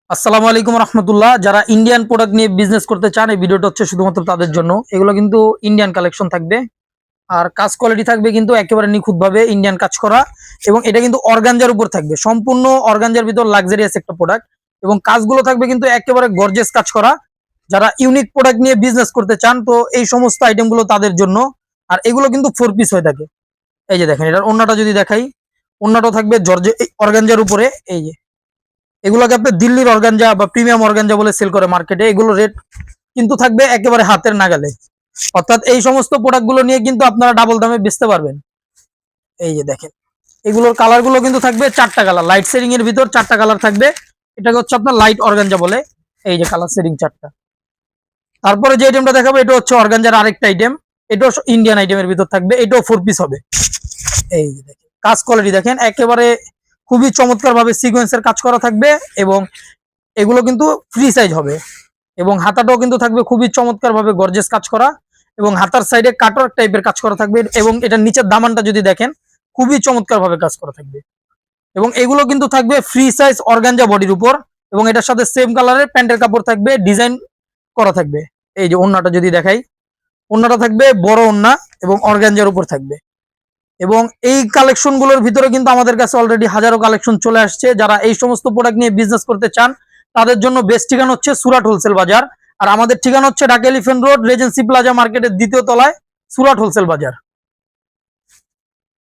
আসসালামু আলাইকুম রহমতুল্লাহ। যারা ইন্ডিয়ান প্রোডাক্ট নিয়ে বিজনেস করতে চান এই ভিডিওটা হচ্ছে শুধুমাত্র তাদের জন্য। এগুলো কিন্তু ইন্ডিয়ান কালেকশন থাকবে, আর কাজ কোয়ালিটি থাকবে কিন্তু একেবারে নিখুঁত ভাবে ইন্ডিয়ান কাজ করা, এবং এটা কিন্তু অর্গানজার উপর থাকবে, সম্পূর্ণ অর্গানজার ভিতর লাক্সারিয়াস একটা প্রোডাক্ট, এবং কাজগুলো থাকবে কিন্তু একেবারে গর্জিয়াস কাজ করা। যারা ইউনিক প্রোডাক্ট নিয়ে বিজনেস করতে চান তো এই সমস্ত আইটেমগুলো তাদের জন্য। আর এগুলো কিন্তু 4 পিস হয়ে থাকে। এই যে দেখেন, এটার ওন্নাটা যদি দেখাই, ওন্নাটাও থাকবে জর্জে অর্গানজার উপরে। এই যে এগুলোকে আপনি দিল্লির অর্গানজা বা প্রিমিয়াম অর্গানজা বলে সেল করে মার্কেটে। এগুলো রেট কিন্তু থাকবে একেবারে হাতের নাগালে, অর্থাৎ এই সমস্ত প্রোডাক্ট গুলো নিয়ে কিন্তু আপনারা ডাবল দামে বেচতে পারবেন। এই যে দেখেন, এগুলোর কালার গুলো কিন্তু থাকবে 4টা কালার, লাইট শেডিং এর ভিতর 4টা কালার থাকবে। এটাকে হচ্ছে আপনার লাইট অর্গানজা বলে। এই যে কালার শেডিং 4টা। তারপরে যে আইটেমটা দেখাবো এটা হচ্ছে অর্গানজার আরেকটা আইটেম, এটাও ইন্ডিয়ান আইটেমের ভিতর থাকবে, এটাও 4 পিস হবে। এই যে দেখেন, কাজ কোয়ালিটি দেখেন, একেবারে খুবই চমৎকার ভাবে সিকোয়েন্সের কাজ করা থাকবে, এবং এগুলো কিন্তু ফ্রি সাইজ হবে, এবং হাতাটাও কিন্তু থাকবে খুবই চমৎকার ভাবে গর্জিয়াস কাজ করা, এবং হাতার সাইডে কাটওয়ার্ক টাইপের কাজ করা থাকবে, এবং এটা নিচের দামানটা যদি দেখেন খুবই চমৎকার ভাবে কাজ করা থাকবে। এবং এগুলো কিন্তু থাকবে ফ্রি সাইজ অর্গানজা বডির উপর, এবং এটার সাথে সেম কালারের প্যান্টের কাপড় থাকবে, ডিজাইন করা থাকবে। এই যে ওন্নাটা যদি দেখাই, ওন্নাটা থাকবে বড় ওন্না এবং অর্গানজার উপর থাকবে। এবং এই কালেকশন গুলোর ভিতরে কিন্তু আমাদের কাছে অলরেডি হাজারো কালেকশন চলে আসছে। যারা এই সমস্ত প্রোডাক্ট নিয়ে বিজনেস করতে চান তাদের জন্য বেস্ট ঠিকানা হচ্ছে সুরাট হোলসেল বাজার, আর আমাদের ঠিকানা হচ্ছে Dhaka elephant road, Regency plaza মার্কেটের 2য় তলায় সুরাট হোলসেল বাজার।